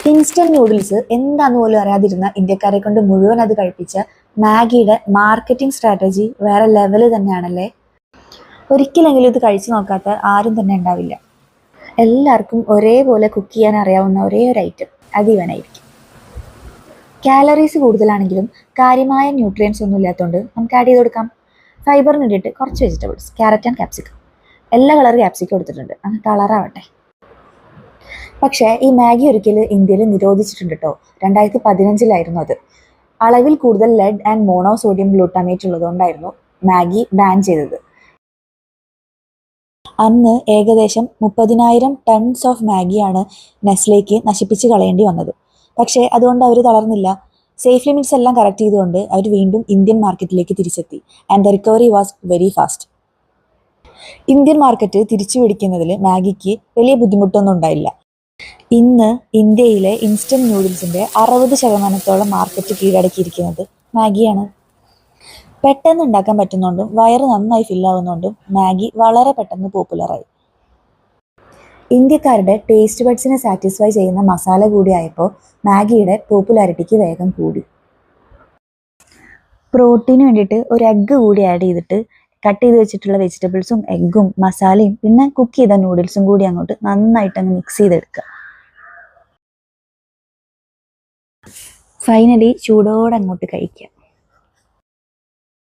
Instant noodles എന്താന്ന് പോലും അറിയാതിരുന്ന ഇന്ത്യക്കാരെ കൊണ്ട് മുഴുവൻ അത് കഴിപ്പിച്ച മാഗിയുടെ മാർക്കറ്റിംഗ് സ്ട്രാറ്റജി വേറെ ലെവല് തന്നെയാണല്ലേ. ഒരിക്കലെങ്കിലും ഇത് കഴിച്ചു നോക്കാത്ത ആരും തന്നെ ഉണ്ടാവില്ല. എല്ലാവർക്കും ഒരേപോലെ കുക്ക് ചെയ്യാൻ അറിയാവുന്ന ഒരേ ഒരു ഐറ്റം അത് ഇവനായിരിക്കും. കാലറീസ് കൂടുതലാണെങ്കിലും കാര്യമായ ന്യൂട്രിയൻസ് ഒന്നും ഇല്ലാത്തതുകൊണ്ട് നമുക്ക് ആഡ് ചെയ്ത് കൊടുക്കാം. ഫൈബറിന് വേണ്ടിയിട്ട് കുറച്ച് വെജിറ്റബിൾസ്, ക്യാരറ്റ് ആൻഡ് ക്യാപ്സിക്കം. എല്ലാ കളർ ക്യാപ്സിക്കം എടുത്തിട്ടുണ്ട്, അങ്ങ് കളറാവട്ടെ. പക്ഷേ ഈ മാഗി ഒരിക്കൽ ഇന്ത്യയിൽ നിരോധിച്ചിട്ടുണ്ട് കേട്ടോ. 2015 അത്. അളവിൽ കൂടുതൽ ലെഡ് ആൻഡ് മോണോസോഡിയം ഗ്ലൂട്ടാമേറ്റ് ഉള്ളതുകൊണ്ടായിരുന്നു മാഗി ബാൻ ചെയ്തത്. അന്ന് ഏകദേശം 30,000 ടൺസ് ഓഫ് മാഗിയാണ് നെസ്ലേക്ക് നശിപ്പിച്ച് കളയേണ്ടി വന്നത്. പക്ഷേ അതുകൊണ്ട് അവർ തളർന്നില്ല. സേഫ് ലിമിറ്റ്സ് എല്ലാം കറക്റ്റ് ചെയ്തുകൊണ്ട് അവർ വീണ്ടും ഇന്ത്യൻ മാർക്കറ്റിലേക്ക് തിരിച്ചെത്തി. And the recovery was very fast. Indian market തിരിച്ചു പിടിക്കുന്നതിൽ മാഗിക്ക് വലിയ ബുദ്ധിമുട്ടൊന്നും ഉണ്ടായില്ല. ഇന്ന് ഇന്ത്യയിലെ ഇൻസ്റ്റന്റ് നൂഡിൽസിന്റെ 60% മാർക്കറ്റ് കീഴടക്കിയിരിക്കുന്നത് മാഗിയാണ്. പെട്ടെന്ന് ഉണ്ടാക്കാൻ പറ്റുന്നതുകൊണ്ടും വയറ് നന്നായി ഫില്ലാവുന്നതുകൊണ്ടും മാഗി വളരെ പെട്ടെന്ന് പോപ്പുലറായി. ഇന്ത്യക്കാരുടെ ടേസ്റ്റ് ബഡ്സിനെ സാറ്റിസ്ഫൈ ചെയ്യുന്ന മസാല കൂടിയായപ്പോൾ മാഗിയുടെ പോപ്പുലാരിറ്റിക്ക് വേഗം കൂടി. പ്രോട്ടീന് വേണ്ടിയിട്ട് ഒരു എഗ്ഗ് കൂടി ആഡ് ചെയ്തിട്ട് കട്ട് ചെയ്ത് വെച്ചിട്ടുള്ള വെജിറ്റബിൾസും എഗ്ഗും മസാലയും പിന്നെ കുക്ക് ചെയ്ത നൂഡിൽസും കൂടി അങ്ങോട്ട് നന്നായിട്ട് അങ്ങ് മിക്സ് ചെയ്തെടുക്കുക. ഫൈനലി ചൂടോടെ അങ്ങോട്ട് കഴിക്കുക.